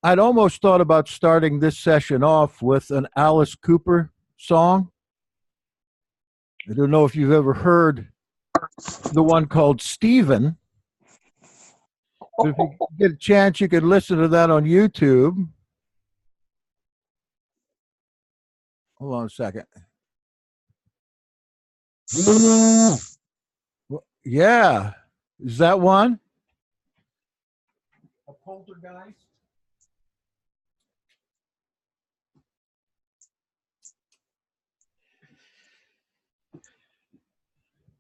I'd almost thought about starting this session off with an Alice Cooper song. I don't know if you've ever heard the one called Stephen. But if you get a chance, you could listen to that on YouTube. Hold on a second. Yeah. Is that one? A poltergeist?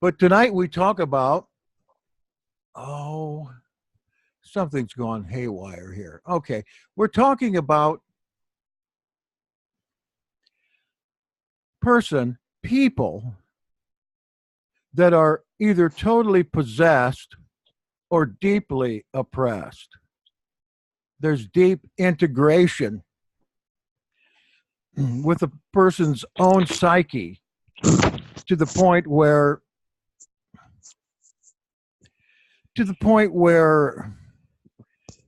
But tonight we talk about, something's gone haywire here. Okay. We're talking about people that are either totally possessed or deeply oppressed. There's deep integration with a person's own psyche to the point where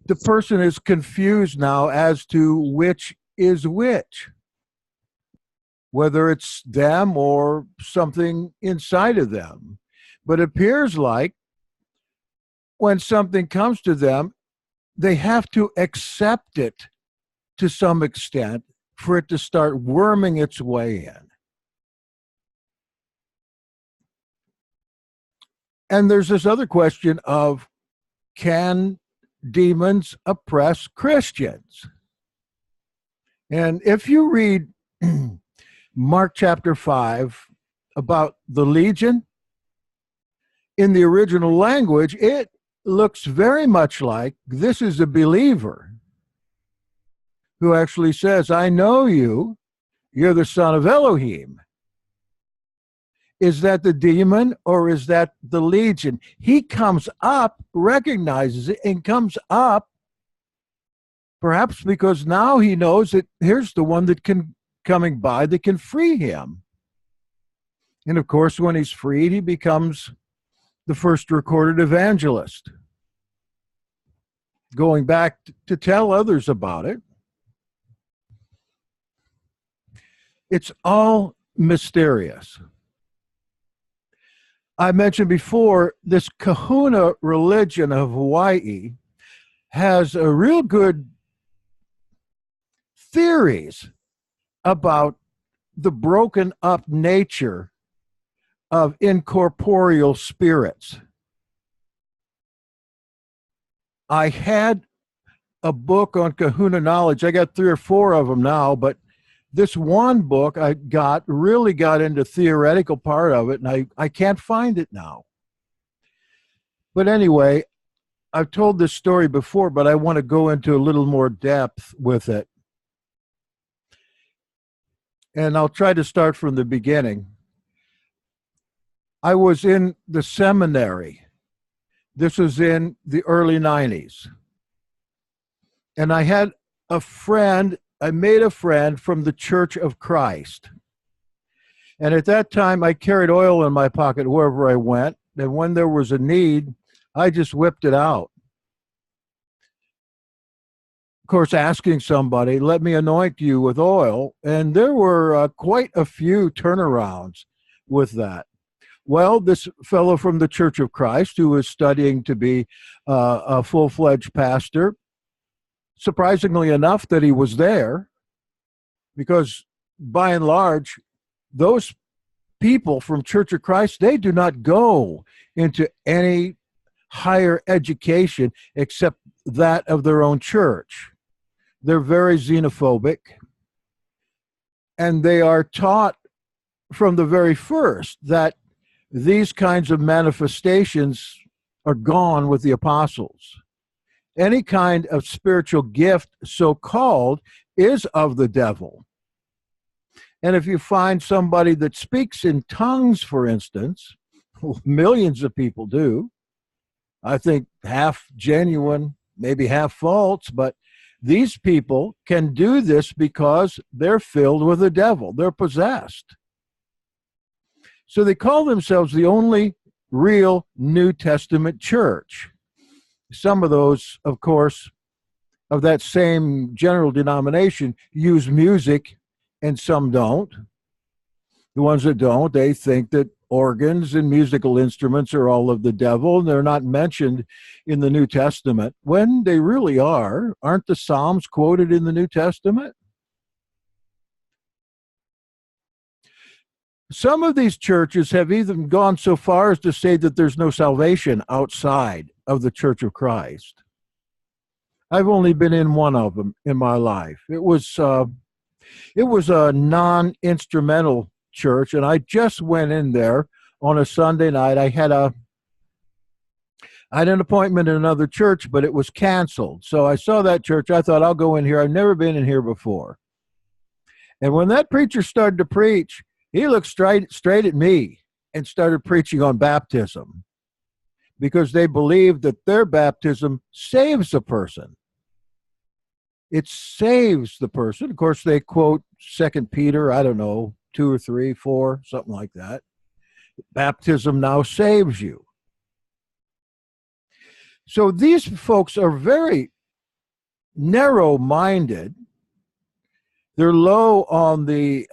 the person is confused now as to which is which, whether it's them or something inside of them. But it appears like when something comes to them, they have to accept it to some extent for it to start worming its way in. And there's this other question of, can demons oppress Christians? And if you read Mark chapter 5 about the legion, in the original language, it looks very much like this is a believer who actually says, I know you, you're the son of Elohim. Is that the demon or is that the legion? He comes up, recognizes it, and comes up, perhaps because now he knows that here's the one that coming by that can free him. And of course, when he's freed, he becomes the first recorded evangelist, going back to tell others about it. It's all mysterious. I mentioned before, this kahuna religion of Hawaii has a real good theories about the broken up nature of incorporeal spirits. I had a book on kahuna knowledge. I got 3 or 4 of them now, but this one book I really got into theoretical part of it, and I can't find it now. But anyway, I've told this story before, but I want to go into a little more depth with it. And I'll try to start from the beginning. I was in the seminary. This was in the early 90s. And I had a friend, I made a friend from the Church of Christ. And at that time, I carried oil in my pocket wherever I went. And when there was a need, I just whipped it out. Of course, asking somebody, let me anoint you with oil. And there were quite a few turnarounds with that. Well, this fellow from the Church of Christ who was studying to be a full-fledged pastor, surprisingly enough that he was there, because by and large, those people from Church of Christ, they do not go into any higher education except that of their own church. They're very xenophobic, and they are taught from the very first that these kinds of manifestations are gone with the apostles. Any kind of spiritual gift, so-called, is of the devil. And if you find somebody that speaks in tongues, for instance, millions of people do, I think half genuine, maybe half false, but these people can do this because they're filled with the devil. They're possessed. So they call themselves the only real New Testament church. Some of those, of course, of that same general denomination use music and some don't. The ones that don't, they think that organs and musical instruments are all of the devil, and they're not mentioned in the New Testament when they really are. Aren't the Psalms quoted in the New Testament? Some of these churches have even gone so far as to say that there's no salvation outside of the Church of Christ. I've only been in one of them in my life. It was a non-instrumental church, and I just went in there on a Sunday night. I had an appointment in another church, but it was canceled. So I saw that church. I thought, I'll go in here. I've never been in here before. And when that preacher started to preach, he looked straight at me and started preaching on baptism, because they believe that their baptism saves a person. It saves the person. Of course, they quote 2 Peter, I don't know, 2 or 3, 4, something like that. Baptism now saves you. So these folks are very narrow-minded. They're low on the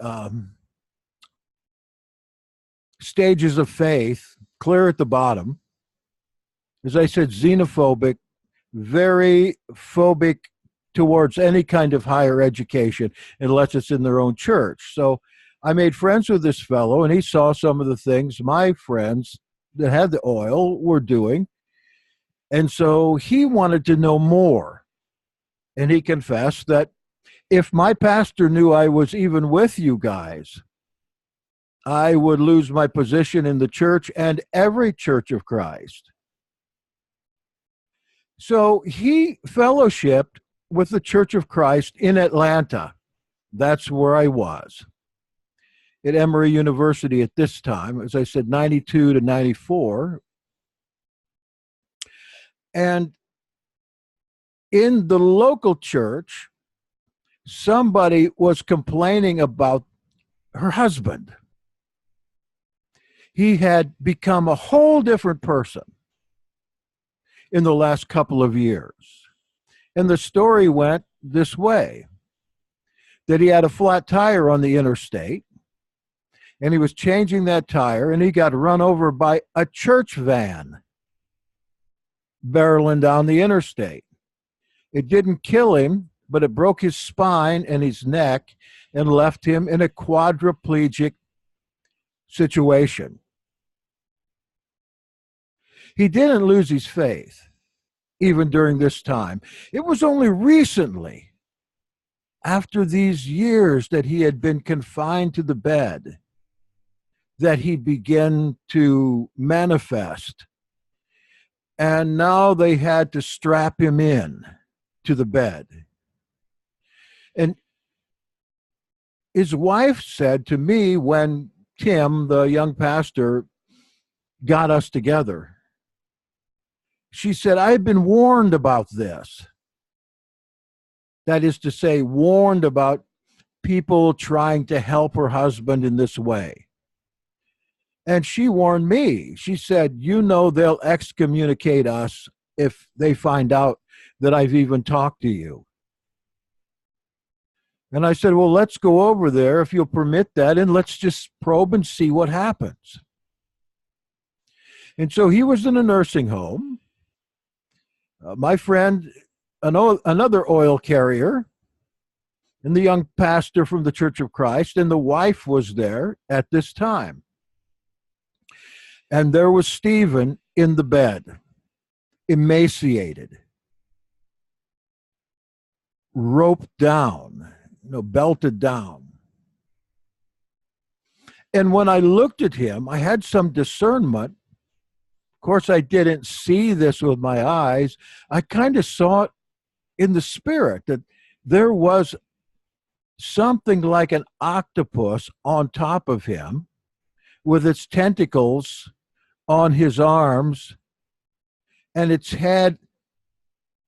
stages of faith, clear at the bottom. As I said, xenophobic, very phobic towards any kind of higher education unless it's in their own church. So I made friends with this fellow, and he saw some of the things my friends that had the oil were doing. And so he wanted to know more. And he confessed that if my pastor knew I was even with you guys, I would lose my position in the church and every Church of Christ. So he fellowshipped with the Church of Christ in Atlanta. That's where I was. At Emory University at this time, as I said, 92 to 94. And in the local church, somebody was complaining about her husband. He had become a whole different person in the last couple of years. And the story went this way, that he had a flat tire on the interstate, and he was changing that tire, and he got run over by a church van barreling down the interstate. It didn't kill him, but it broke his spine and his neck and left him in a quadriplegic situation. He didn't lose his faith, even during this time. It was only recently, after these years that he had been confined to the bed, that he began to manifest. And now they had to strap him in to the bed. And his wife said to me when Tim, the young pastor, got us together, she said, I've been warned about this. That is to say, warned about people trying to help her husband in this way. And she warned me. She said, you know, they'll excommunicate us if they find out that I've even talked to you. And I said, well, let's go over there if you'll permit that, and let's just probe and see what happens. And so he was in a nursing home. My friend, another oil carrier, and the young pastor from the Church of Christ, and the wife was there at this time. And there was Stephen in the bed, emaciated, roped down, belted down. And when I looked at him, I had some discernment. Of course, I didn't see this with my eyes. I kind of saw it in the spirit, that there was something like an octopus on top of him with its tentacles on his arms, and its head,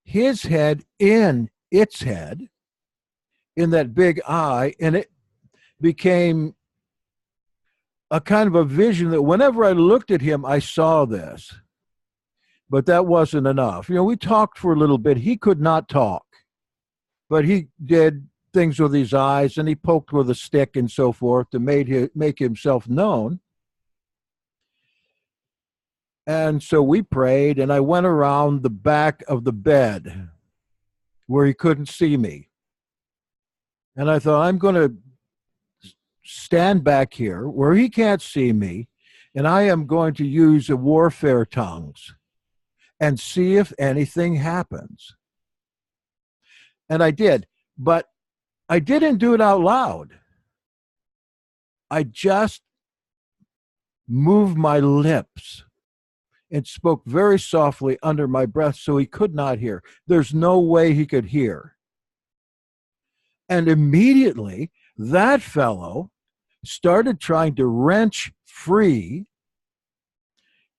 his head in its head, in that big eye, and it became a kind of a vision that whenever I looked at him, I saw this. But that wasn't enough. We talked for a little bit. He could not talk. but he did things with his eyes, and he poked with a stick and so forth to make himself known. And so we prayed, and I went around the back of the bed where he couldn't see me. And I thought, I'm going to stand back here where he can't see me, and I am going to use the warfare tongues and see if anything happens. And I did, but I didn't do it out loud. I just moved my lips and spoke very softly under my breath so he could not hear. There's no way he could hear. And immediately, that fellow started trying to wrench free,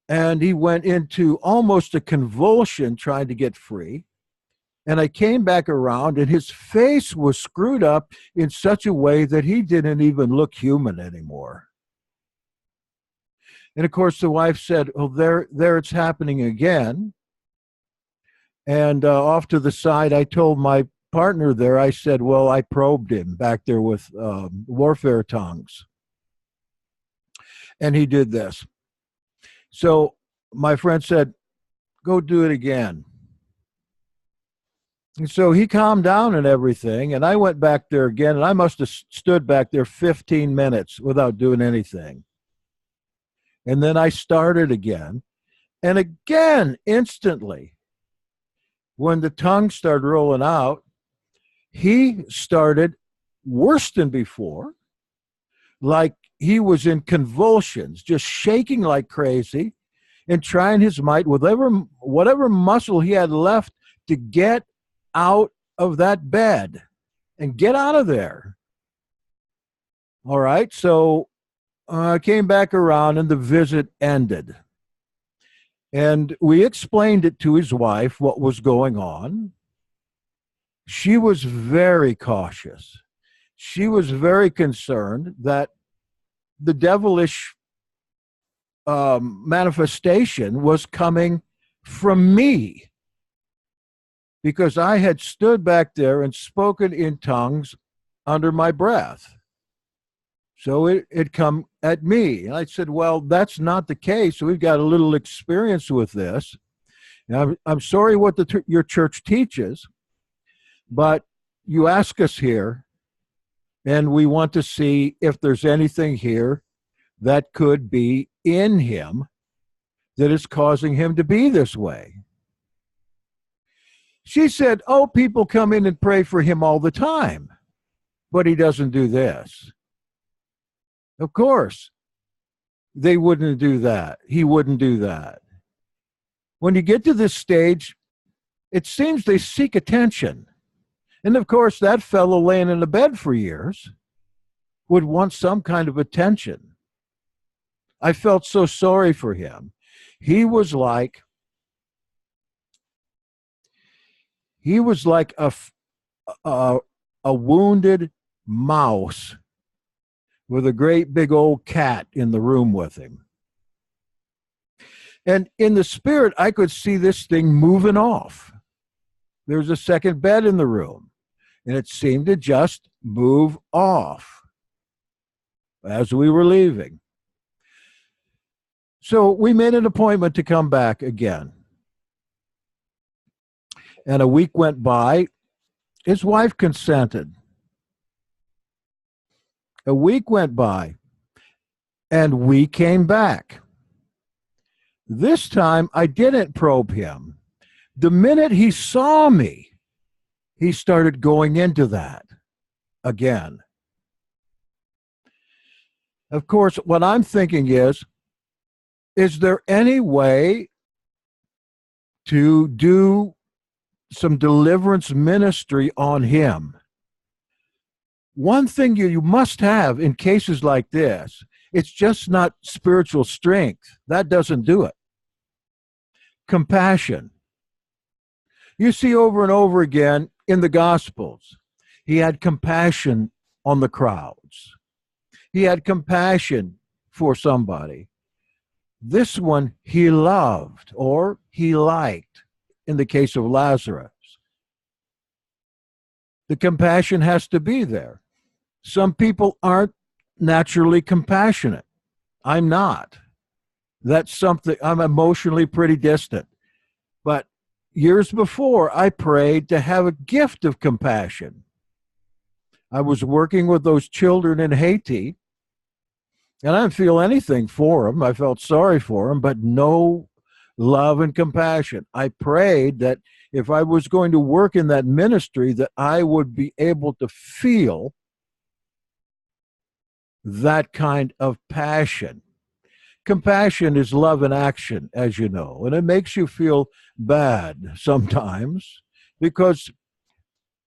and he went into almost a convulsion trying to get free. And I came back around, and his face was screwed up in such a way that he didn't even look human anymore. And of course, the wife said, "Oh, there it's happening again." And off to the side, I told my partner there, I said, "Well, I probed him back there with warfare tongues." And he did this. So my friend said, "Go do it again." And so he calmed down and everything, and I went back there again, and I must have stood back there 15 minutes without doing anything. And then I started again, and again, instantly, when the tongue started rolling out, he started worse than before, like he was in convulsions, just shaking like crazy and trying his might, whatever muscle he had left, to get out of that bed and get out of there. All right, so I came back around and the visit ended. And we explained it to his wife, what was going on. She was very cautious. She was very concerned that the devilish manifestation was coming from me, because I had stood back there and spoken in tongues under my breath. So it come at me. And I said, "Well, that's not the case. We've got a little experience with this. Now, I'm sorry what your church teaches, but you ask us here, and we want to see if there's anything here that could be in him that is causing him to be this way." She said, "Oh, people come in and pray for him all the time, but he doesn't do this." Of course, they wouldn't do that. He wouldn't do that. When you get to this stage, it seems they seek attention. And of course, that fellow laying in the bed for years would want some kind of attention. I felt so sorry for him. He was like a wounded mouse with a great big old cat in the room with him. And in the spirit, I could see this thing moving off. There's a second bed in the room, and it seemed to just move off as we were leaving. So we made an appointment to come back again. And a week went by. His wife consented. A week went by, and we came back. This time, I didn't probe him. The minute he saw me, he started going into that again. Of course, what I'm thinking is there any way to do some deliverance ministry on him? One thing you must have in cases like this, it's just not spiritual strength. That doesn't do it. Compassion. You see over and over again in the Gospels, he had compassion on the crowds. He had compassion for somebody. This one he loved, or he liked, in the case of Lazarus. The compassion has to be there. Some people aren't naturally compassionate. I'm not. That's something, I'm emotionally pretty distant. But years before, I prayed to have a gift of compassion. I was working with those children in Haiti, and I didn't feel anything for them. I felt sorry for them, but no love and compassion. I prayed that if I was going to work in that ministry, that I would be able to feel that kind of passion. Compassion is love in action, as you know, and it makes you feel bad sometimes because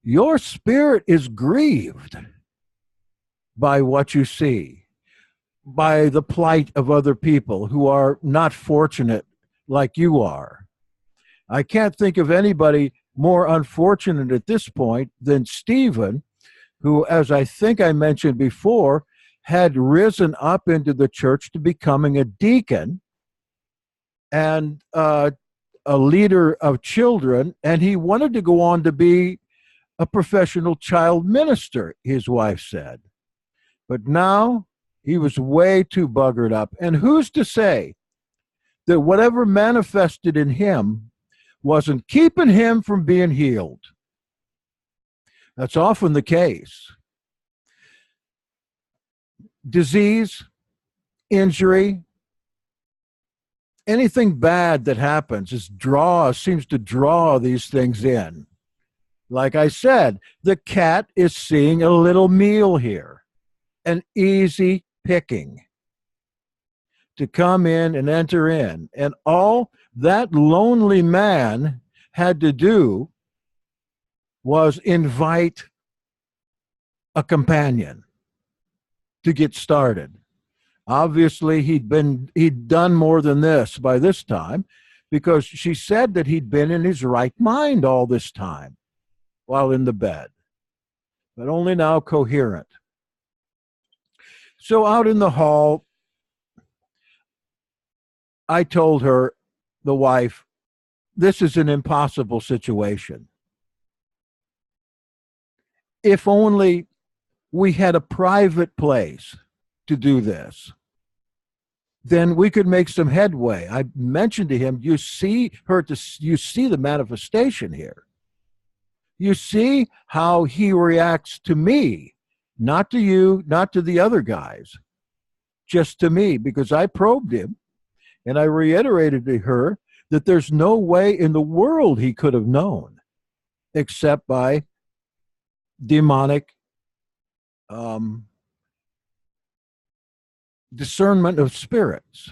your spirit is grieved by what you see, by the plight of other people who are not fortunate like you are. I can't think of anybody more unfortunate at this point than Stephen, who, as I think I mentioned before, had risen up into the church to becoming a deacon and a leader of children, and he wanted to go on to be a professional child minister, his wife said. But now he was way too buggered up. And who's to say that whatever manifested in him wasn't keeping him from being healed? That's often the case. Disease, injury, anything bad that happens seems to draw these things in. Like I said, the cat is seeing a little meal here, an easy picking to come in and enter in. And all that lonely man had to do was invite a companion to get started. Obviously, he'd done more than this by this time, because she said that he'd been in his right mind all this time while in the bed, but only now coherent. So out in the hall, I told her, the wife, this is an impossible situation. If only we had a private place to do this, then we could make some headway. I mentioned to him, you see the manifestation here. You see how he reacts to me, not to you, not to the other guys, just to me, because I probed him and I reiterated to her that there's no way in the world he could have known except by demonic discernment of spirits.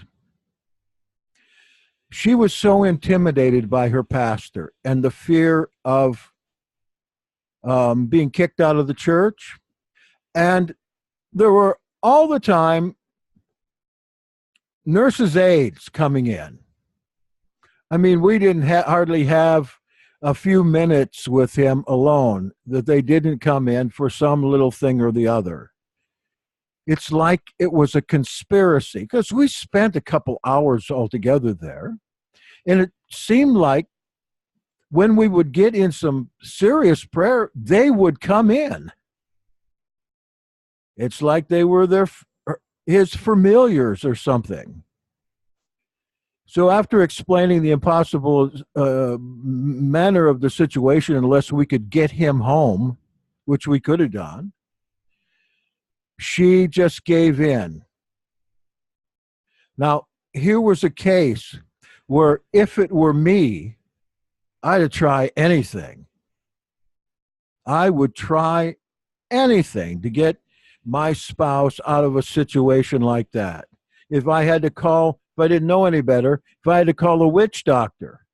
She was so intimidated by her pastor and the fear of being kicked out of the church. And there were all the time nurses' aides coming in. I mean, we didn't hardly have a few minutes with him alone that they didn't come in for some little thing or the other. It's like it was a conspiracy, because we spent a couple hours altogether there. And it seemed like when we would get in some serious prayer, they would come in. It's like they were his familiars or something. So after explaining the impossible manner of the situation, unless we could get him home, which we could have done, she just gave in. Now, here was a case where if it were me, I'd try anything. I would try anything to get my spouse out of a situation like that. If I didn't know any better, if I had to call a witch doctor,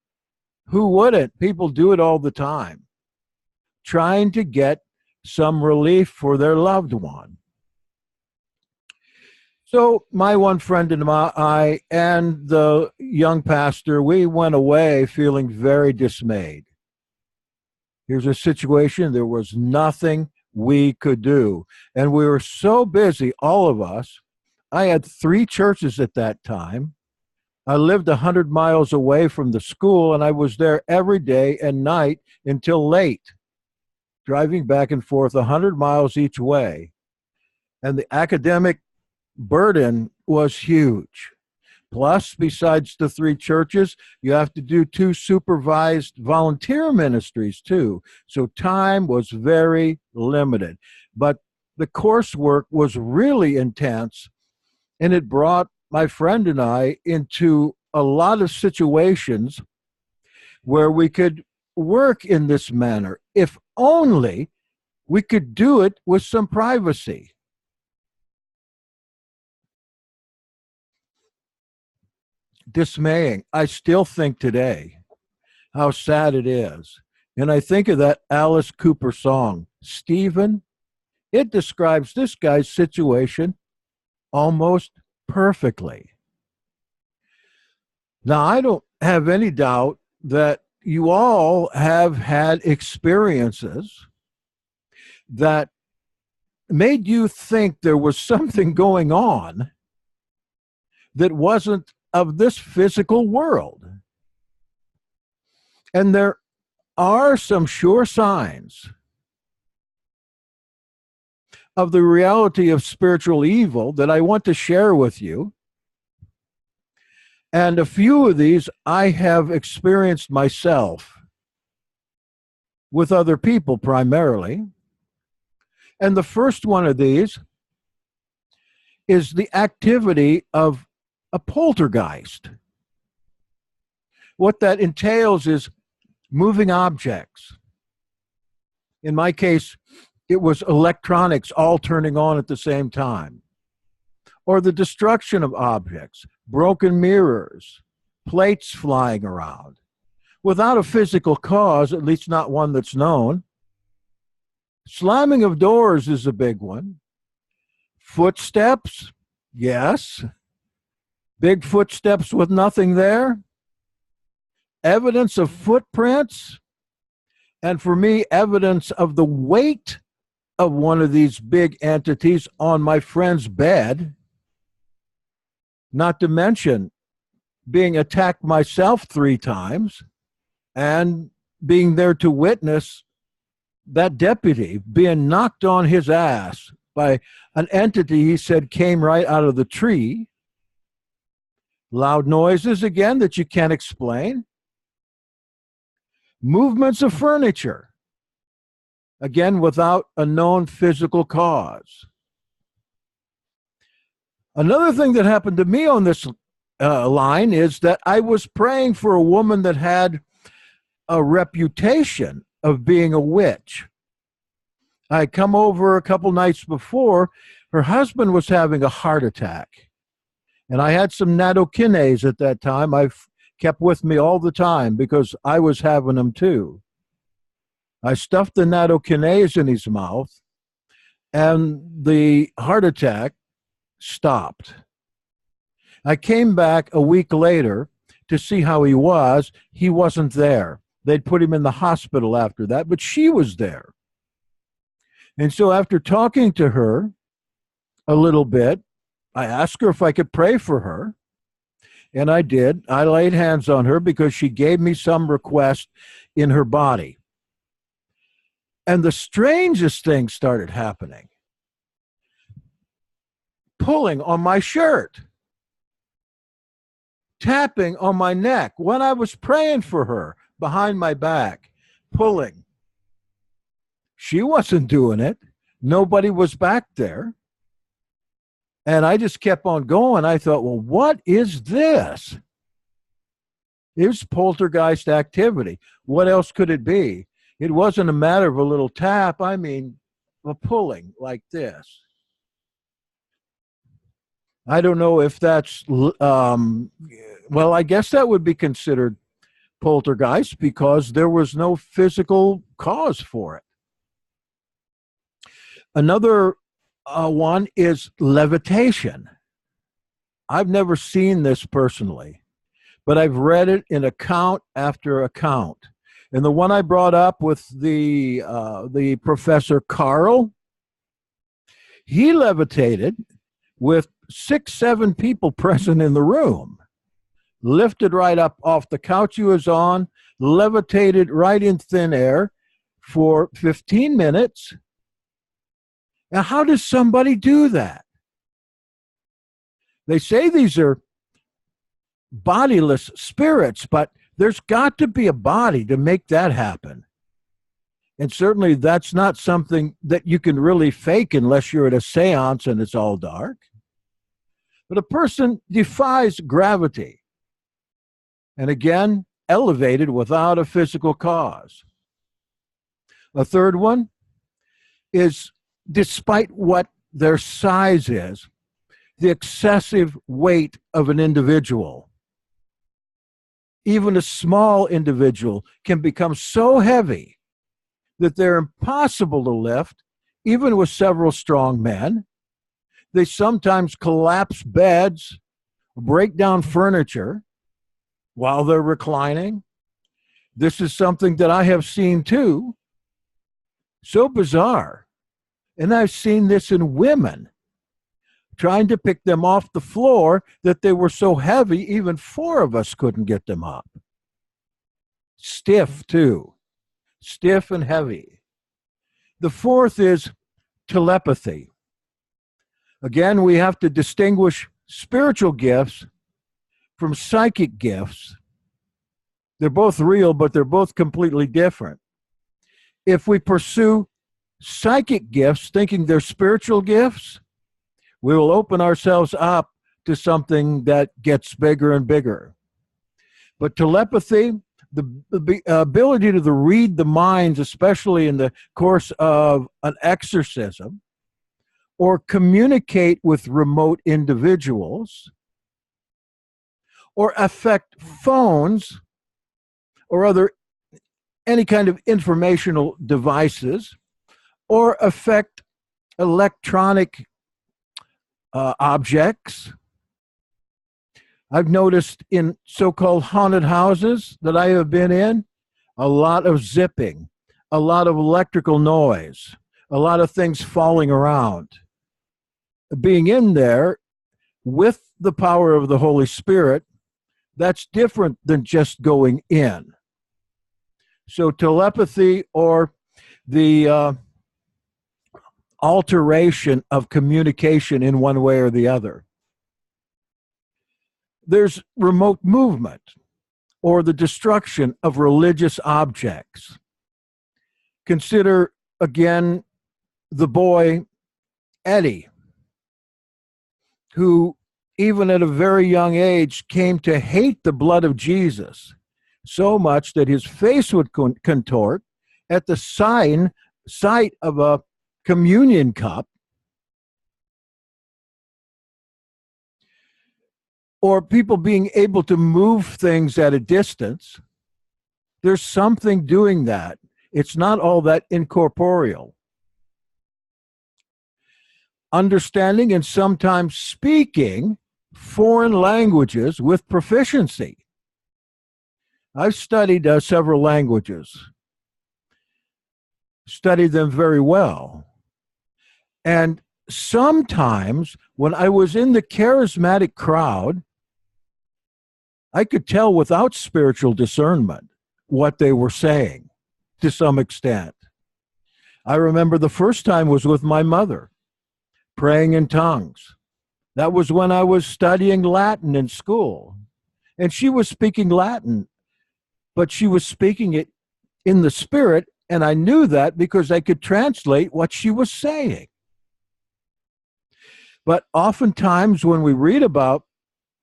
who wouldn't? People do it all the time, trying to get some relief for their loved one. So my one friend and I and the young pastor, we went away feeling very dismayed. Here's a situation, there was nothing we could do. And we were so busy, all of us. I had 3 churches at that time. I lived 100 miles away from the school, and I was there every day and night until late. driving back and forth 100 miles each way. And the academic burden was huge. Plus, besides the 3 churches, you have to do 2 supervised volunteer ministries too. So time was very limited. But the coursework was really intense, and it brought my friend and I into a lot of situations where we could work in this manner, if only we could do it with some privacy. Dismaying. I still think today how sad it is. And I think of that Alice Cooper song, Stephen. It describes this guy's situation almost perfectly. Now, I don't have any doubt that you all have had experiences that made you think there was something going on that wasn't of this physical world. And there are some sure signs of the reality of spiritual evil that I want to share with you. And a few of these I have experienced myself with other people primarily. And the first one of these is the activity of a poltergeist. What that entails is moving objects. In my case, it was electronics all turning on at the same time. Or the destruction of objects, broken mirrors, plates flying around, without a physical cause, at least not one that's known. Slamming of doors is a big one. Footsteps, yes. Big footsteps with nothing there. Evidence of footprints. And for me, evidence of the weight of one of these big entities on my friend's bed. Not to mention being attacked myself 3 times and being there to witness that deputy being knocked on his ass by an entity he said came right out of the tree. Loud noises, again, that you can't explain. Movements of furniture, again, without a known physical cause. Another thing that happened to me on this line is that I was praying for a woman that had a reputation of being a witch. I had come over a couple nights before. Her husband was having a heart attack. And I had some nattokinase at that time. I've kept with me all the time because I was having them too. I stuffed the nattokinase in his mouth, and the heart attack stopped. I came back a week later to see how he was. He wasn't there. They'd put him in the hospital after that, but she was there. And so after talking to her a little bit, I asked her if I could pray for her, and I did. I laid hands on her because she gave me some request in her body. And the strangest thing started happening. Pulling on my shirt. Tapping on my neck when I was praying for her behind my back. Pulling. She wasn't doing it. Nobody was back there. And I just kept on going. I thought, well, what is this? It was poltergeist activity. What else could it be? It wasn't a matter of a little tap. I mean, a pulling like this. I don't know if that's, well, I guess that would be considered poltergeist because there was no physical cause for it. Another one is levitation. I've never seen this personally, but I've read it in account after account. And the one I brought up with the Professor Carl, he levitated with 6, 7 people present in the room, lifted right up off the couch he was on, levitated right in thin air for 15 minutes. Now, how does somebody do that? They say these are bodiless spirits, but there's got to be a body to make that happen. And certainly that's not something that you can really fake unless you're at a seance and it's all dark. But a person defies gravity. And again, elevated without a physical cause. A third one is, despite what their size is, the excessive weight of an individual. Even a small individual can become so heavy that they're impossible to lift, even with several strong men. They sometimes collapse beds, break down furniture while they're reclining. This is something that I have seen too. So bizarre. And I've seen this in women, trying to pick them off the floor that they were so heavy, even four of us couldn't get them up. Stiff too. Stiff and heavy. The fourth is telepathy. Again, we have to distinguish spiritual gifts from psychic gifts. They're both real, but they're both completely different. If we pursue psychic gifts thinking they're spiritual gifts, we will open ourselves up to something that gets bigger and bigger. But telepathy, the ability to read the minds, especially in the course of an exorcism, or communicate with remote individuals, or affect phones or any kind of informational devices, or affect electronic objects. I've noticed in so-called haunted houses that I have been in, a lot of zipping, a lot of electrical noise, a lot of things falling around. Being in there with the power of the Holy Spirit, that's different than just going in. So telepathy, or the alteration of communication in one way or the other. There's remote movement, or the destruction of religious objects. Consider, again, the boy Eddie, who even at a very young age came to hate the blood of Jesus so much that his face would contort at the sight of a communion cup, or people being able to move things at a distance. There's something doing that. It's not all that incorporeal. Understanding and sometimes speaking foreign languages with proficiency. I've studied several languages, studied them very well. And sometimes when I was in the charismatic crowd, I could tell without spiritual discernment what they were saying to some extent. I remember the first time was with my mother, praying in tongues. That was when I was studying Latin in school. And she was speaking Latin, but she was speaking it in the spirit, and I knew that because I could translate what she was saying. But oftentimes when we read about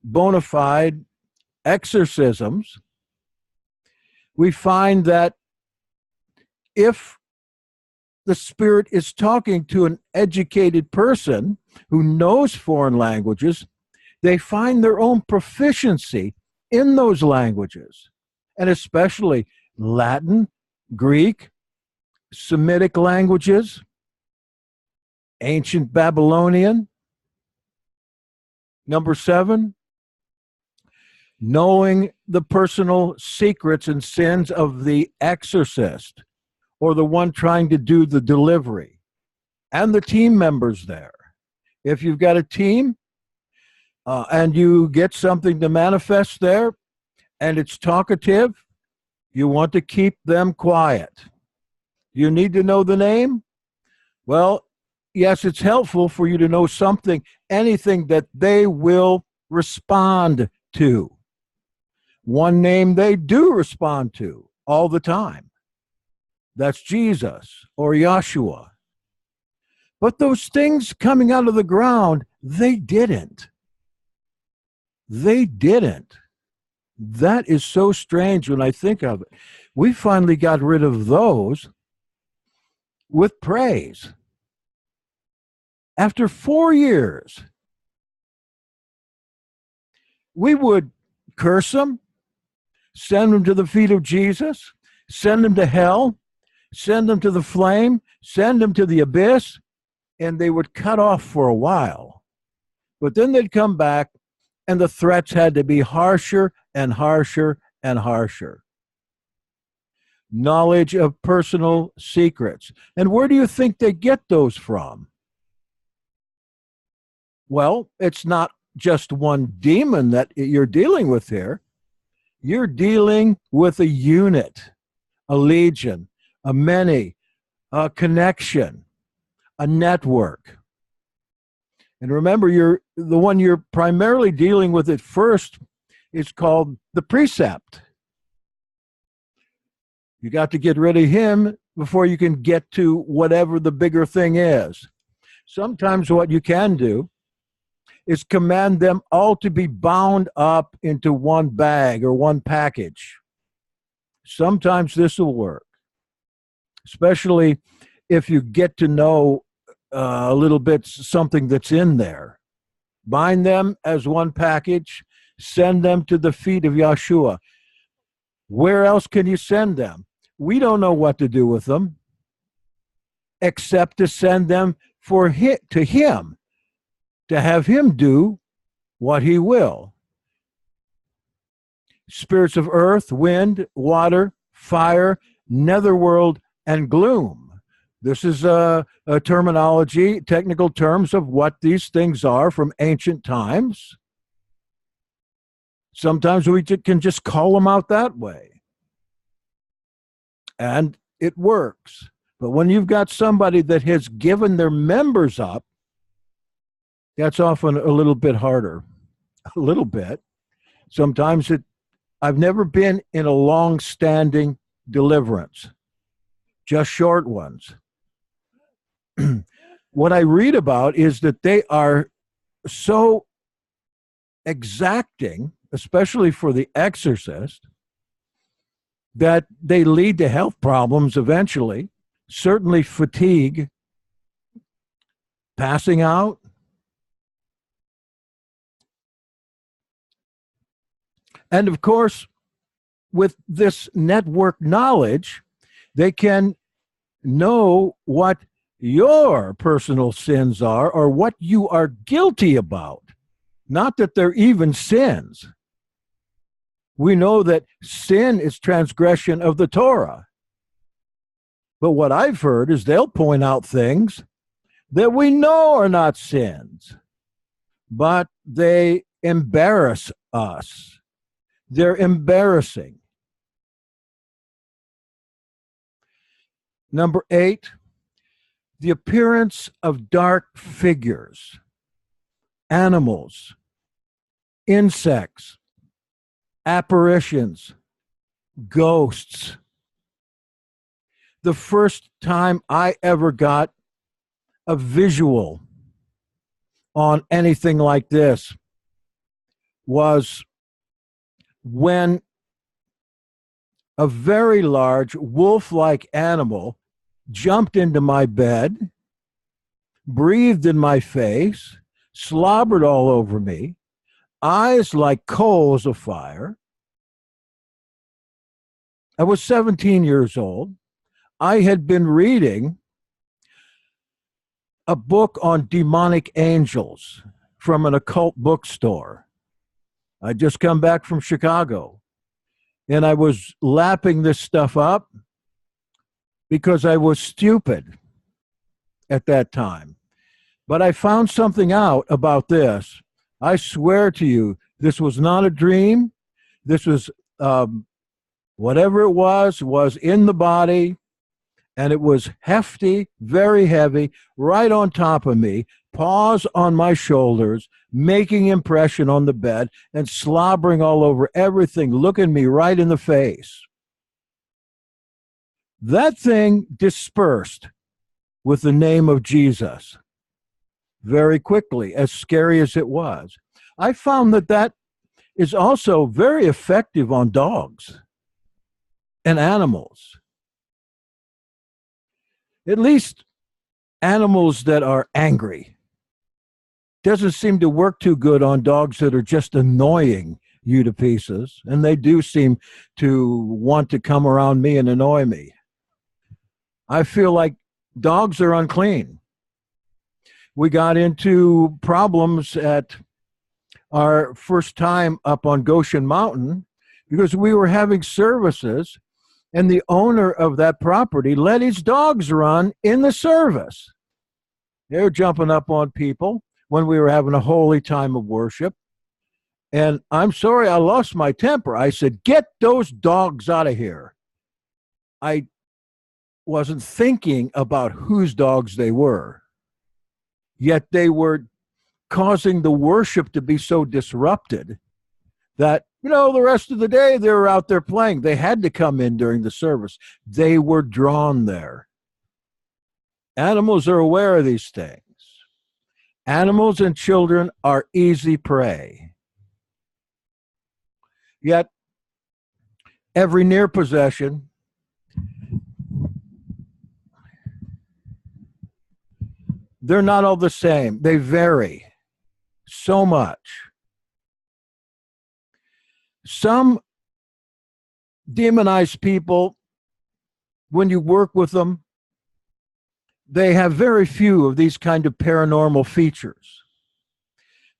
bona fide exorcisms, we find that if the spirit is talking to an educated person who knows foreign languages, they find their own proficiency in those languages, and especially Latin, Greek, Semitic languages, ancient Babylonian. Number 7, knowing the personal secrets and sins of the exorcist, or the one trying to do the delivery, and the team members there. If you've got a team and you get something to manifest there and it's talkative, you want to keep them quiet. You need to know the name? Well, yes, it's helpful for you to know something, anything that they will respond to. One name they do respond to all the time. That's Jesus or Yahshua. But those things coming out of the ground, they didn't. They didn't. That is so strange when I think of it. We finally got rid of those with praise. After 4 years, we would curse them, send them to the feet of Jesus, send them to hell, send them to the flame, send them to the abyss, and they would cut off for a while. But then they'd come back, and the threats had to be harsher and harsher and harsher. Knowledge of personal secrets. And where do you think they get those from? Well, it's not just one demon that you're dealing with here. You're dealing with a unit, a legion, a many, a connection, a network. And remember, the one you're primarily dealing with at first is called the precept. You got to get rid of him before you can get to whatever the bigger thing is. Sometimes what you can do is command them all to be bound up into one bag or one package. Sometimes this will work, especially if you get to know a little bit something that's in there. Bind them as one package, send them to the feet of Yahshua. Where else can you send them? We don't know what to do with them except to send them to him, to have him do what he will. Spirits of earth, wind, water, fire, netherworld, and gloom. This is a terminology, technical terms of what these things are from ancient times. Sometimes we can just call them out that way. And it works. But when you've got somebody that has given their members up, that's often a little bit harder. A little bit. Sometimes I've never been in a long-standing deliverance, just short ones. What I read about is that they are so exacting, especially for the exorcist, that they lead to health problems eventually, certainly fatigue, passing out. And of course, with this network knowledge, they can know what your personal sins are or what you are guilty about. Not that they're even sins. We know that sin is transgression of the Torah. But what I've heard is they'll point out things that we know are not sins, but they embarrass us. They're embarrassing. Number 8, the appearance of dark figures, animals, insects, apparitions, ghosts. The first time I ever got a visual on anything like this was when a very large wolf-like animal jumped into my bed, breathed in my face, slobbered all over me, eyes like coals of fire. I was 17 years old. I had been reading a book on demonic angels from an occult bookstore. I'd just come back from Chicago, and I was lapping this stuff up because I was stupid at that time. But I found something out about this. I swear to you, this was not a dream. This was whatever it was in the body, And it was hefty, very heavy, right on top of me, paws on my shoulders, making impression on the bed and slobbering all over everything, looking me right in the face. That thing dispersed with the name of Jesus very quickly, as scary as it was. I found that that is also very effective on dogs and animals, at least animals that are angry. Doesn't seem to work too good on dogs that are just annoying you to pieces, and they do seem to want to come around me and annoy me. I feel like dogs are unclean. We got into problems at our first time up on Goshen Mountain because we were having services and the owner of that property let his dogs run in the service. They were jumping up on people when we were having a holy time of worship. And I'm sorry, I lost my temper. I said, get those dogs out of here. I wasn't thinking about whose dogs they were, yet they were causing the worship to be so disrupted that, the rest of the day they were out there playing. They had to come in during the service. They were drawn there. Animals are aware of these things. Animals and children are easy prey. Yet, every near possession they're not all the same. They vary so much. Some demonize people when you work with them. They have very few of these kind of paranormal features.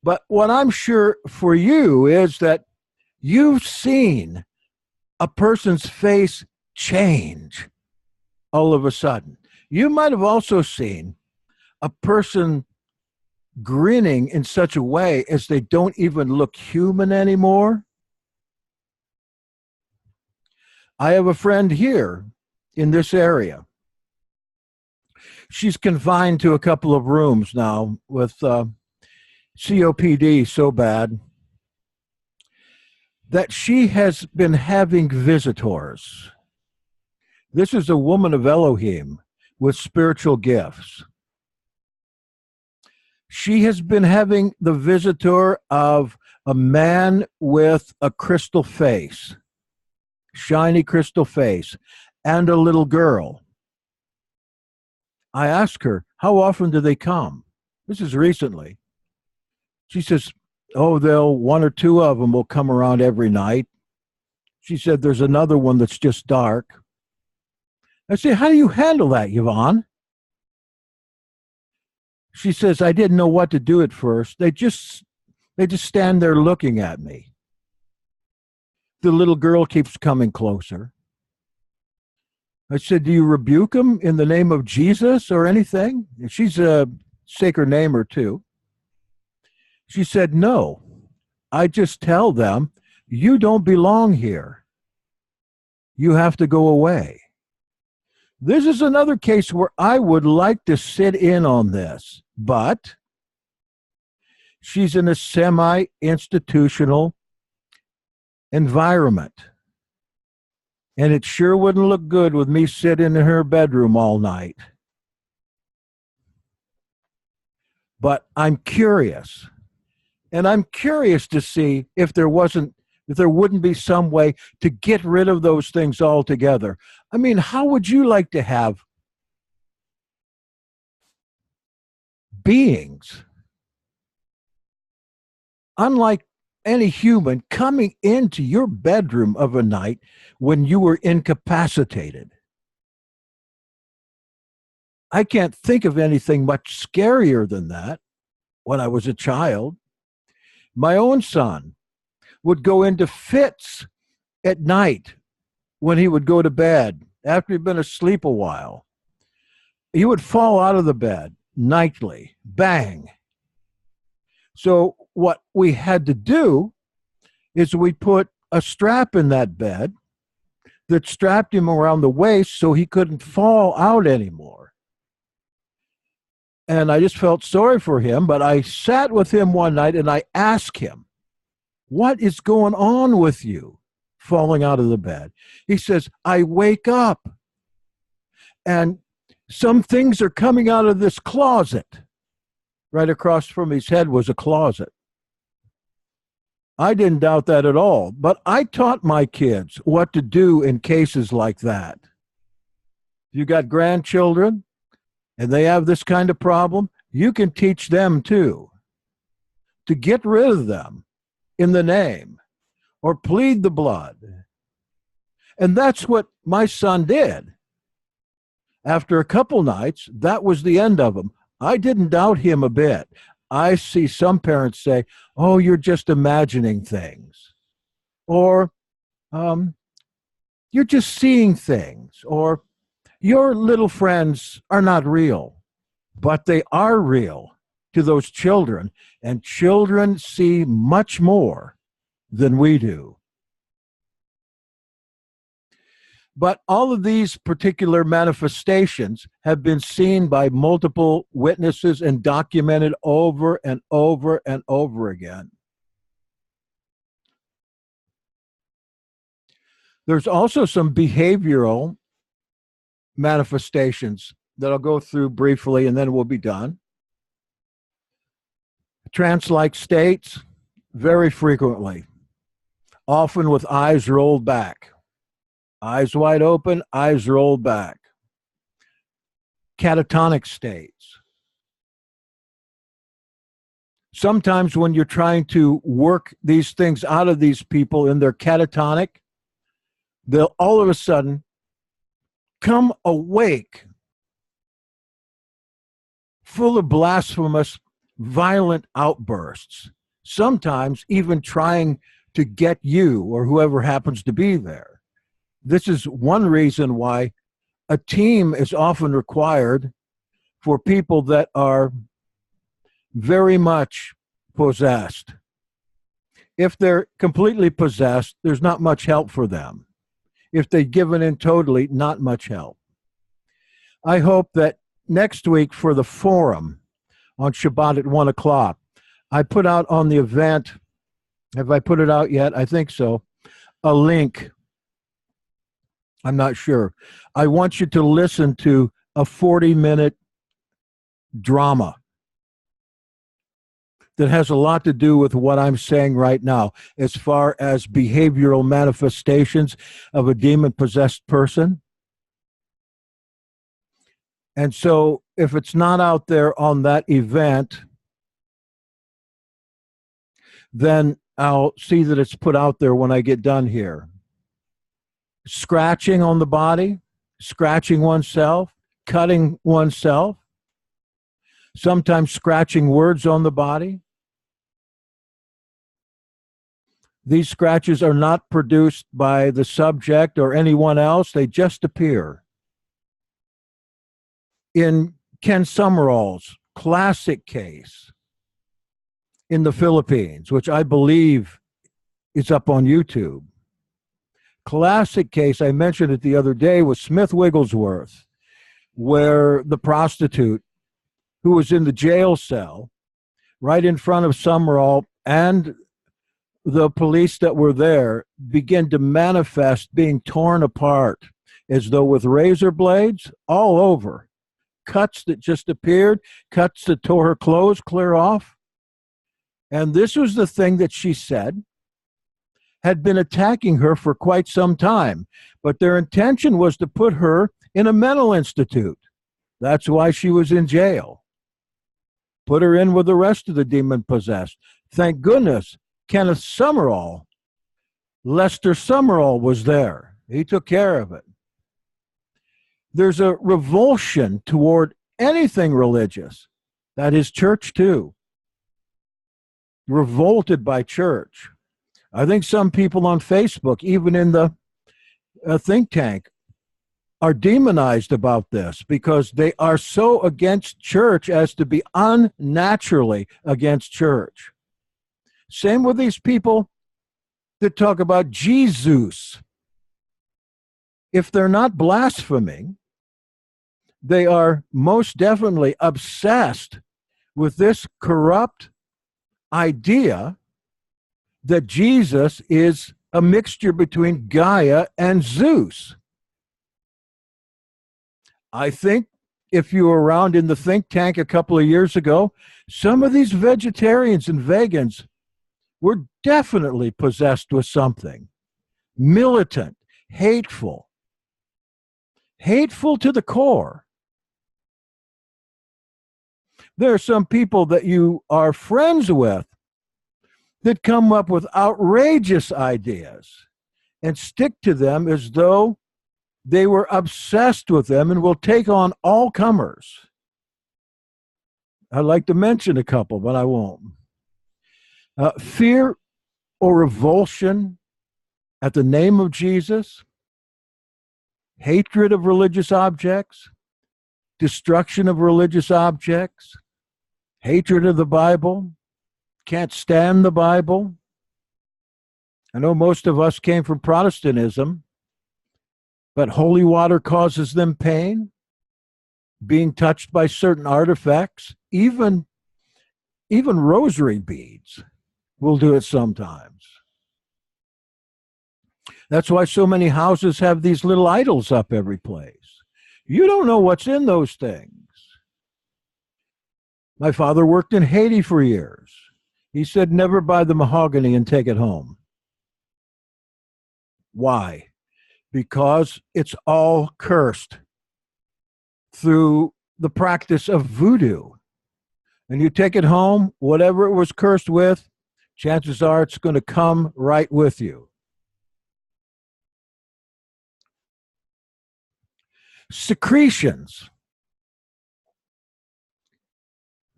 But what I'm sure for you is that you've seen a person's face change all of a sudden. You might have also seen a person grinning in such a way as they don't even look human anymore. I have a friend here in this area. She's confined to a couple of rooms now with COPD so bad that she has been having visitors. This is a woman of Elohim with spiritual gifts. She has been having the visitor of a man with a crystal face, shiny crystal face, and a little girl. I asked her, how often do they come? This is recently. She says, one or two of them will come around every night. She said, there's another one that's just dark. I say, how do you handle that, Yvonne? She says, I didn't know what to do at first. They just stand there looking at me. The little girl keeps coming closer. I said, do you rebuke them in the name of Jesus or anything? She's a sacred name or two. She said, no, I just tell them, you don't belong here. You have to go away. This is another case where I would like to sit in on this, but she's in a semi-institutional environment. And it sure wouldn't look good with me sitting in her bedroom all night. But I'm curious. And I'm curious to see if there wouldn't be some way to get rid of those things altogether. I mean, how would you like to have beings, unlike any human, coming into your bedroom of a night when you were incapacitated? I can't think of anything much scarier than that when I was a child. My own son would go into fits at night when he would go to bed after he'd been asleep a while. He would fall out of the bed nightly, bang. So what we had to do is we put a strap in that bed that strapped him around the waist so he couldn't fall out anymore. And I just felt sorry for him, but I sat with him one night and I asked him, what is going on with you falling out of the bed? He says, I wake up and some things are coming out of this closet. Right across from his head was a closet. I didn't doubt that at all, but I taught my kids what to do in cases like that. If you got grandchildren and they have this kind of problem, you can teach them too, to get rid of them in the name or plead the blood. And that's what my son did. After a couple nights, that was the end of him. I didn't doubt him a bit. I see some parents say, oh, you're just imagining things. Or you're just seeing things. Or your little friends are not real. But they are real to those children. And children see much more than we do. But all of these particular manifestations have been seen by multiple witnesses and documented over and over and over again. There's also some behavioral manifestations that I'll go through briefly and then we'll be done. Trance-like states, very frequently, often with eyes rolled back. Eyes wide open, eyes rolled back. Catatonic states. Sometimes when you're trying to work these things out of these people in their catatonic, they'll all of a sudden come awake, full of blasphemous, violent outbursts, sometimes even trying to get you or whoever happens to be there. This is one reason why a team is often required for people that are very much possessed. If they're completely possessed, there's not much help for them. If they've given in totally, not much help. I hope that next week for the forum on Shabbat at 1 o'clock, I put out on the event, have I put it out yet? I think so, a link. I'm not sure. I want you to listen to a 40-minute drama that has a lot to do with what I'm saying right now as far as behavioral manifestations of a demon-possessed person. And so if it's not out there on that event, then I'll see that it's put out there when I get done here. Scratching on the body, scratching oneself, cutting oneself, sometimes scratching words on the body. These scratches are not produced by the subject or anyone else, they just appear. In Ken Summerall's classic case in the Philippines, which I believe is up on YouTube, classic case, I mentioned it the other day, was Smith Wigglesworth, where the prostitute who was in the jail cell right in front of Summerall and the police that were there began to manifest being torn apart as though with razor blades all over. Cuts that just appeared, cuts that tore her clothes clear off. And this was the thing that she said had been attacking her for quite some time, but their intention was to put her in a mental institute. That's why she was in jail. Put her in with the rest of the demon-possessed. Thank goodness Kenneth Summerall, Lester Summerall was there. He took care of it. There's a revulsion toward anything religious. That is church too. Revolted by church. I think some people on Facebook, even in the think tank, are demonized about this because they are so against church as to be unnaturally against church. Same with these people that talk about Jesus. If they're not blaspheming, they are most definitely obsessed with this corrupt idea that Jesus is a mixture between Gaia and Zeus. I think if you were around in the think tank a couple of years ago, some of these vegetarians and vegans were definitely possessed with something militant, hateful to the core. There are some people that you are friends with that come up with outrageous ideas and stick to them as though they were obsessed with them and will take on all comers. I'd like to mention a couple, but I won't. Fear or revulsion at the name of Jesus, hatred of religious objects, destruction of religious objects, hatred of the Bible, can't stand the Bible. I know most of us came from Protestantism, but holy water causes them pain, being touched by certain artifacts, even rosary beads will do it sometimes. That's why so many houses have these little idols up every place. You don't know what's in those things. My father worked in Haiti for years. He said, never buy the mahogany and take it home. Why? Because it's all cursed through the practice of voodoo. And you take it home, whatever it was cursed with, chances are it's going to come right with you. Secretions.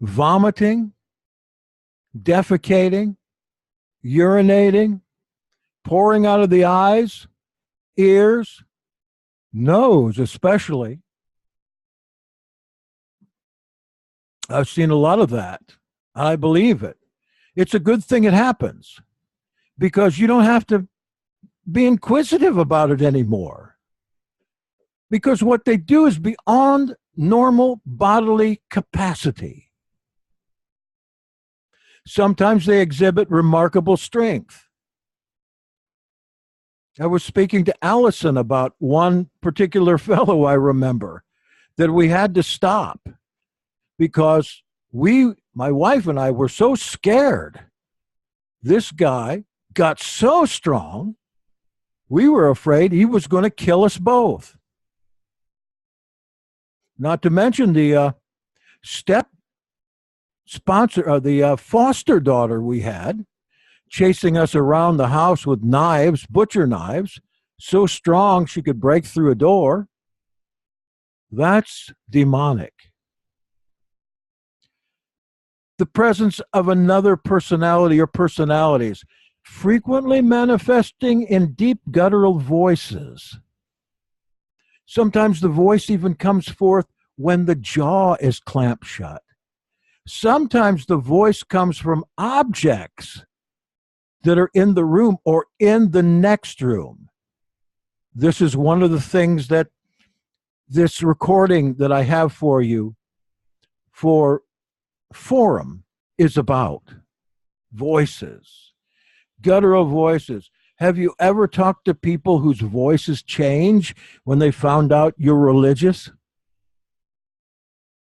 Vomiting, defecating, urinating, pouring out of the eyes, ears, nose especially. I've seen a lot of that. I believe it. It's a good thing it happens because you don't have to be inquisitive about it anymore. Because what they do is beyond normal bodily capacity. Sometimes they exhibit remarkable strength. I was speaking to Allison about one particular fellow I remember that we had to stop because my wife and I were so scared. This guy got so strong, we were afraid he was going to kill us both. Not to mention the the foster daughter we had, chasing us around the house with knives, butcher knives, so strong she could break through a door. That's demonic. The presence of another personality or personalities, frequently manifesting in deep guttural voices. Sometimes the voice even comes forth when the jaw is clamped shut. Sometimes the voice comes from objects that are in the room or in the next room. This is one of the things that this recording that I have for you for Forum is about. Voices, guttural voices. Have you ever talked to people whose voices change when they found out you're religious?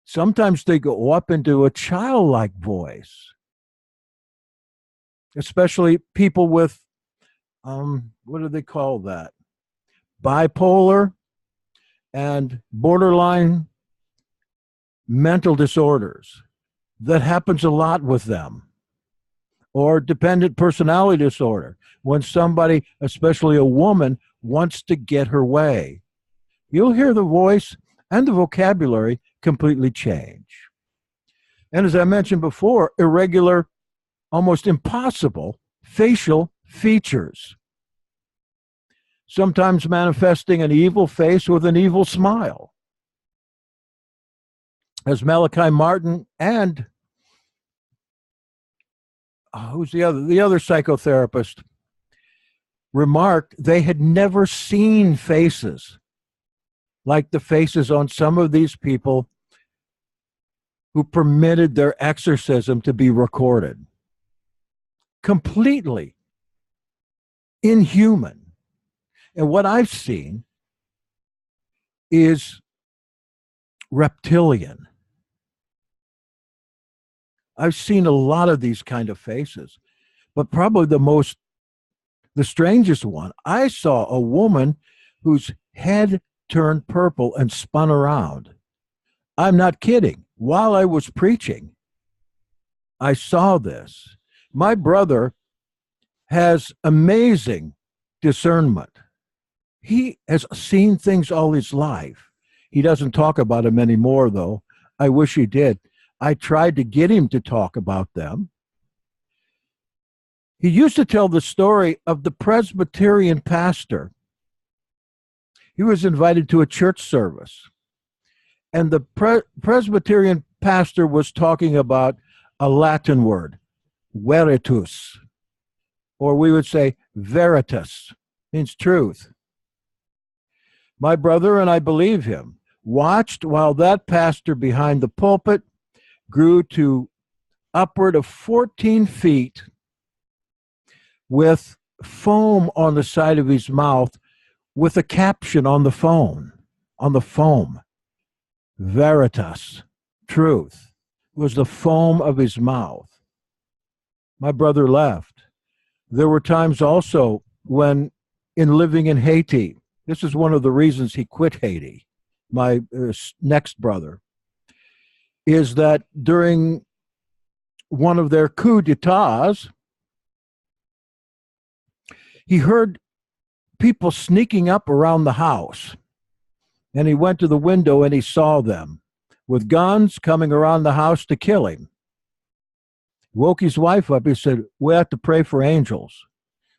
Sometimes they go up into a childlike voice, especially people with, what do they call that? Bipolar and borderline mental disorders. That happens a lot with them. Or dependent personality disorder, when somebody, especially a woman, wants to get her way. You'll hear the voice and the vocabulary completely change. And as I mentioned before, irregular, almost impossible facial features. Sometimes manifesting an evil face with an evil smile. As Malachi Martin and who's the other psychotherapist? remarked they had never seen faces like the faces on some of these people who permitted their exorcism to be recorded. Completely inhuman. And what I've seen is reptilian. I've seen a lot of these kind of faces, but probably the strangest one, I saw a woman whose head turned purple and spun around. I'm not kidding. While I was preaching, I saw this. My brother has amazing discernment. He has seen things all his life. He doesn't talk about them anymore, though. I wish he did. I tried to get him to talk about them. He used to tell the story of the Presbyterian pastor. He was invited to a church service, and the Presbyterian pastor was talking about a Latin word, veritus, or we would say veritas, means truth. My brother, and I believe him, watched while that pastor behind the pulpit grew to upward of 14 feet with foam on the side of his mouth with a caption on the foam, veritas, truth, was the foam of his mouth. My brother left. There were times also when, in living in Haiti, this is one of the reasons he quit Haiti, my next brother, is that during one of their coups d'etats, he heard people sneaking up around the house. And he went to the window and he saw them with guns coming around the house to kill him. Woke his wife up. He said, "We have to pray for angels.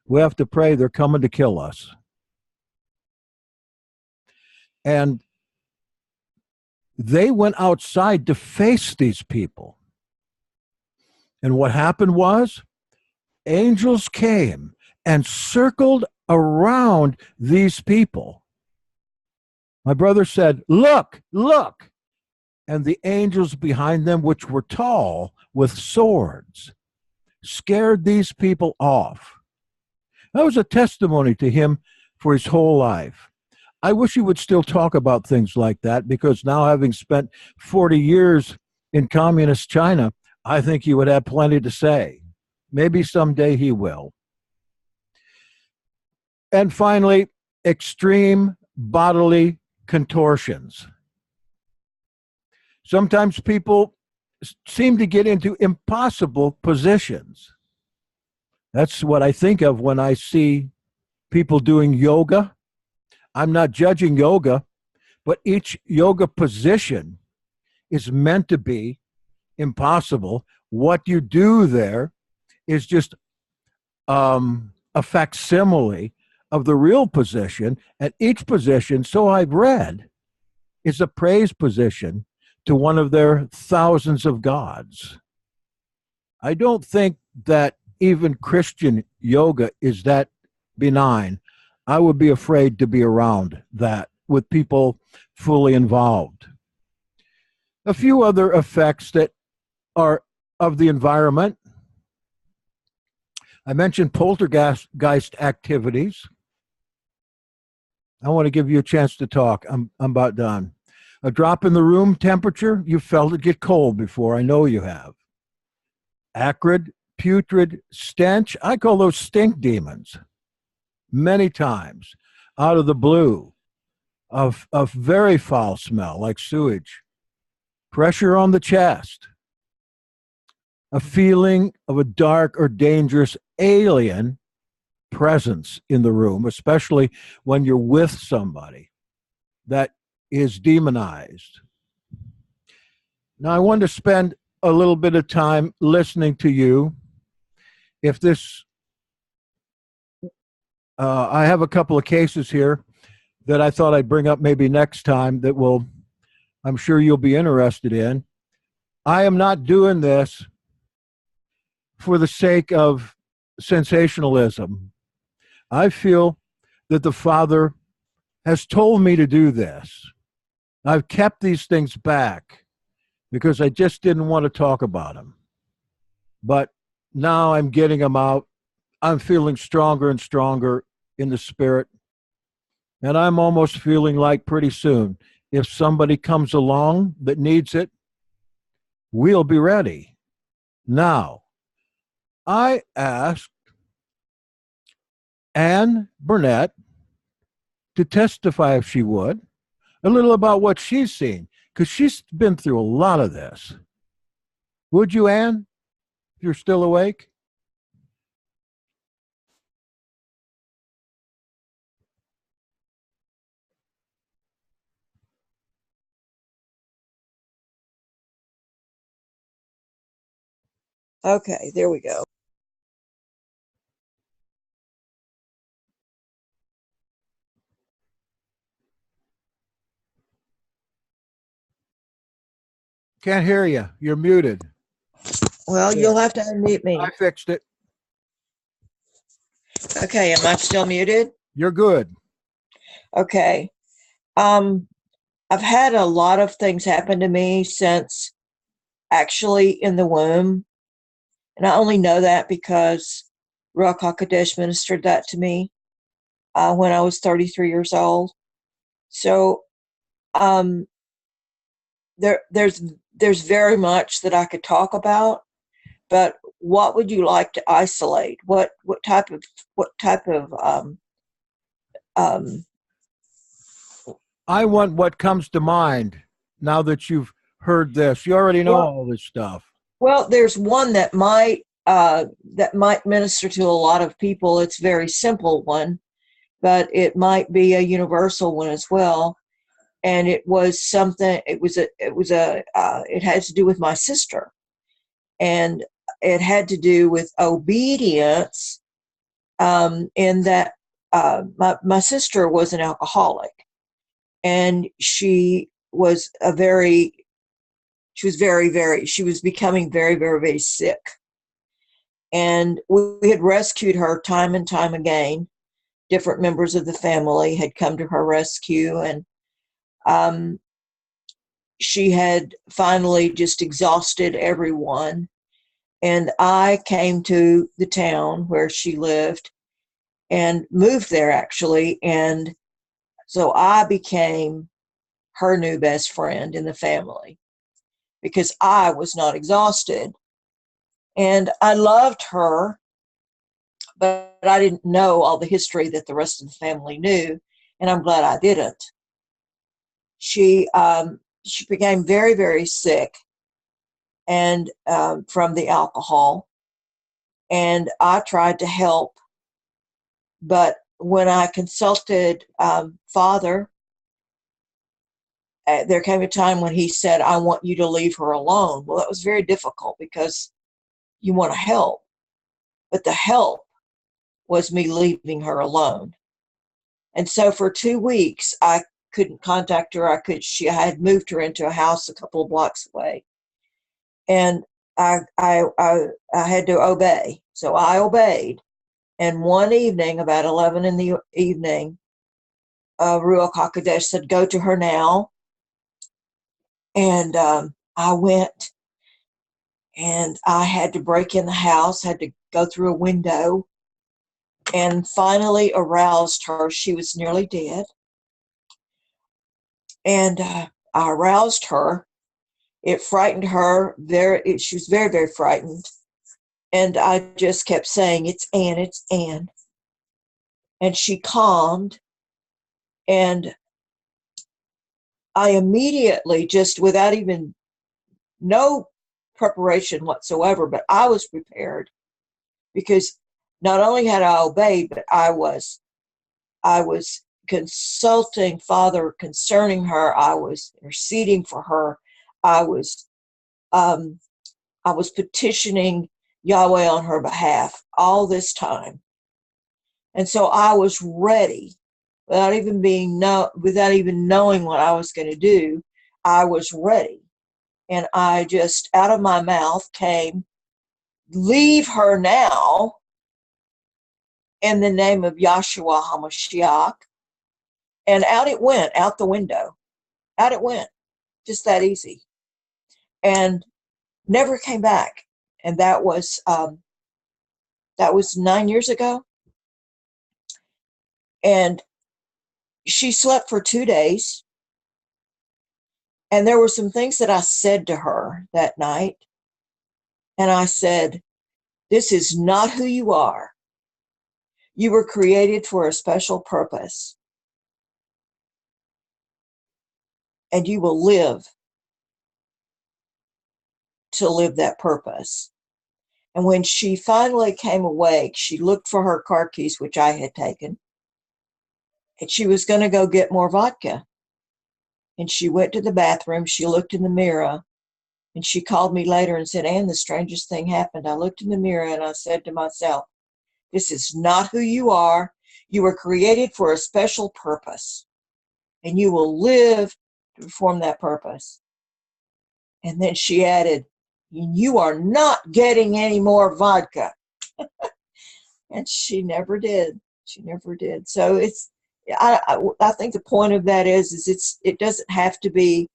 We have to pray they're coming to kill us." And they went outside to face these people. And what happened was, angels came and circled around these people. My brother said, "Look, look." And the angels behind them, which were tall with swords, scared these people off. That was a testimony to him for his whole life. I wish he would still talk about things like that, because now, having spent 40 years in communist China, I think he would have plenty to say. Maybe someday he will. And finally, extreme bodily contortions. Sometimes people seem to get into impossible positions. That's what I think of when I see people doing yoga. I'm not judging yoga, but each yoga position is meant to be impossible. What you do there is just a facsimile of the real position, and each position, so I've read, is a praise position to one of their thousands of gods. I don't think that even Christian yoga is that benign. I would be afraid to be around that with people fully involved. A few other effects that are of the environment. I mentioned poltergeist activities. I want to give you a chance to talk. I'm about done. A drop in the room temperature, you felt it get cold before. I know you have. Acrid, putrid stench. I call those stink demons. Many times, out of the blue, of very foul smell, like sewage. Pressure on the chest. A feeling of a dark or dangerous alien presence in the room, especially when you're with somebody that is demonized. Now, I want to spend a little bit of time listening to you. If this, I have a couple of cases here that I thought I'd bring up maybe next time that will, I'm sure you'll be interested in. I am not doing this for the sake of sensationalism. I feel that the Father has told me to do this. I've kept these things back because I just didn't want to talk about them. But now I'm getting them out. I'm feeling stronger and stronger in the spirit. And I'm almost feeling like pretty soon, if somebody comes along that needs it, we'll be ready. Now, I asked Anne Burnett to testify, if she would, a little about what she's seen, because she's been through a lot of this. Would you, Anne, if you're still awake? Okay, there we go. Can't hear you. You're muted. Well, There. you'll have to unmute me. I fixed it. Okay, am I still muted? You're good. Okay. Um, I've had a lot of things happen to me since actually in the womb. And I only know that because Ruach HaKodesh ministered that to me when I was 33 years old. So um, there's very much that I could talk about, but what would you like to isolate? What type of um, I want what comes to mind now that you've heard this. You already know well, all this stuff. well, there's one that might minister to a lot of people. It's a very simple one, but it might be a universal one as well. And it was something. It had to do with my sister, and it had to do with obedience. In that my sister was an alcoholic, and she was becoming very, very, very sick. And we had rescued her time and time again. Different members of the family had come to her rescue, and um, she had finally just exhausted everyone. And I came to the town where she lived and moved there, actually. And so I became her new best friend in the family because I was not exhausted. And I loved her, but I didn't know all the history that the rest of the family knew, and I'm glad I didn't. She became very, very sick, and from the alcohol, and I tried to help, but when I consulted Father, there came a time when he said, "I want you to leave her alone." Well, that was very difficult because you want to help, but the help was me leaving her alone. And so for 2 weeks, I couldn't contact her. I had moved her into a house a couple of blocks away. And I had to obey. So I obeyed. And one evening, about 11 in the evening, Ruach HaKodesh said, "Go to her now." And I went, and I had to break in the house, had to go through a window, and finally aroused her. She was nearly dead. And I aroused her. It frightened her. She was very, very frightened. And I just kept saying, "It's Anne, it's Anne." And she calmed. And I immediately, just without even no preparation whatsoever, but I was prepared because not only had I obeyed, but I was consulting Father concerning her. I was interceding for her. I was um, I was petitioning Yahweh on her behalf all this time, and so I was ready without even knowing what I was going to do. I was ready, and I just out of my mouth came, "Leave her now." in the name of Yahshua HaMashiach. And out it went, out the window. Out it went. Just that easy. And never came back. And that was 9 years ago. And she slept for 2 days. And there were some things that I said to her that night. And I said, this is not who you are. You were created for a special purpose. And you will live to live that purpose. And when she finally came awake, she looked for her car keys, which I had taken. And she was going to go get more vodka. And she went to the bathroom. She looked in the mirror. And she called me later and said, Ann, the strangest thing happened. I looked in the mirror and I said to myself, this is not who you are. You were created for a special purpose. And you will live to perform that purpose. And then she added, you are not getting any more vodka. And she never did. She never did. So I think the point of that is it doesn't have to be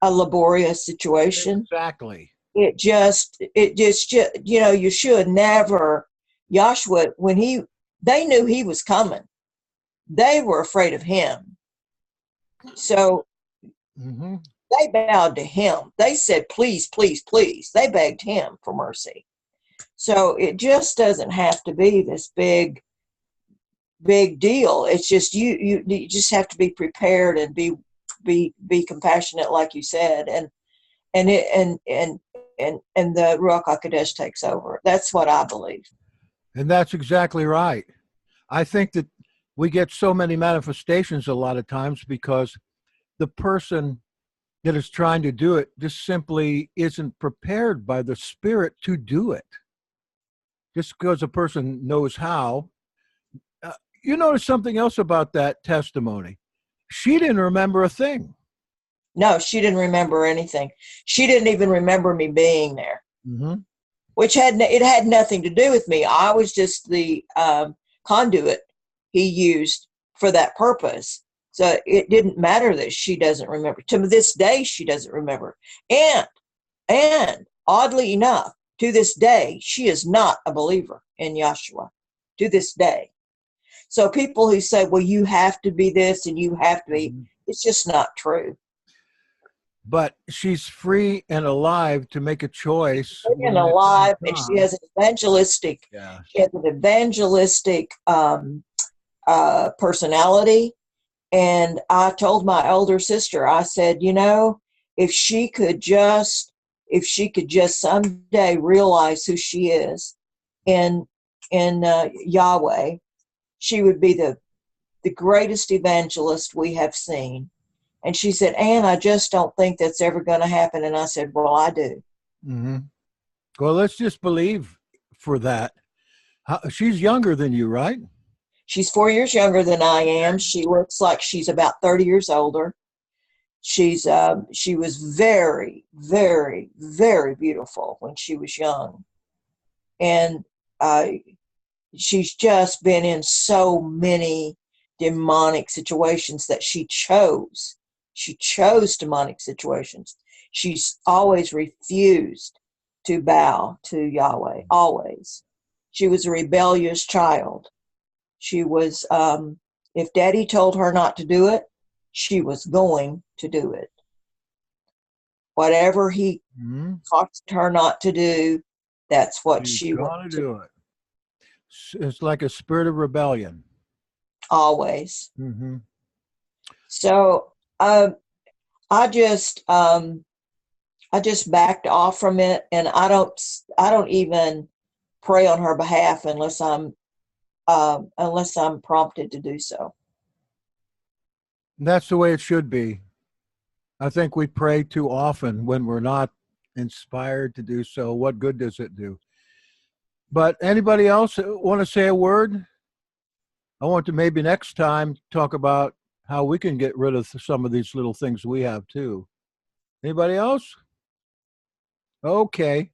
a laborious situation. Exactly. It just, you should never, Joshua, they knew he was coming. They were afraid of him. So they bowed to him. They said, please, please, please. They begged him for mercy. So it just doesn't have to be this big deal. It's just you just have to be prepared and be compassionate, like you said, and the Ruach HaKodesh takes over. That's what I believe. And that's exactly right. I think that we get so many manifestations a lot of times because the person that is trying to do it just simply isn't prepared by the Spirit to do it. Just because a person knows how. You notice something else about that testimony. She didn't remember a thing. No, she didn't remember anything. She didn't even remember me being there, which had nothing to do with me. I was just the conduit he used for that purpose. So it didn't matter that she doesn't remember. To this day, she doesn't remember. And oddly enough, to this day, she is not a believer in Yahshua. To this day. So people who say, well, you have to be this and you have to be, it's just not true. But she's free and alive to make a choice. Free and alive, and she has an evangelistic, personality. And I told my older sister, I said, if she could just someday realize who she is in Yahweh, she would be the greatest evangelist we have seen. And she said, Ann, I just don't think that's ever going to happen. And I said, well, I do. Well, let's just believe for that. She's younger than you, right? She's 4 years younger than I am. She looks like she's about 30 years older. She was very, very, very beautiful when she was young. And she's just been in so many demonic situations that she chose. She chose demonic situations. She's always refused to bow to Yahweh, always. She was a rebellious child. She was, if Daddy told her not to do it, she was going to do it. Whatever he caused her not to do, that's what she wanted to do. It's like a spirit of rebellion. Always. So I just backed off from it, and I don't even pray on her behalf unless I'm prompted to do so. That's the way it should be. I think we pray too often when we're not inspired to do so. What good does it do? But anybody else want to say a word? I want to maybe next time talk about how we can get rid of some of these little things we have too. Anybody else? Okay.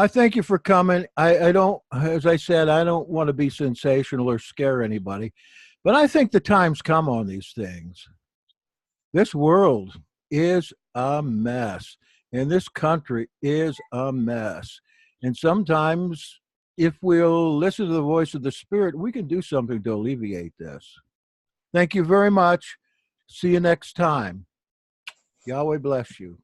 I thank you for coming. I don't, as I said, I don't want to be sensational or scare anybody, but I think the time's come on these things. This world is a mess, and this country is a mess. And sometimes, if we'll listen to the voice of the Spirit, we can do something to alleviate this. Thank you very much. See you next time. Yahweh bless you.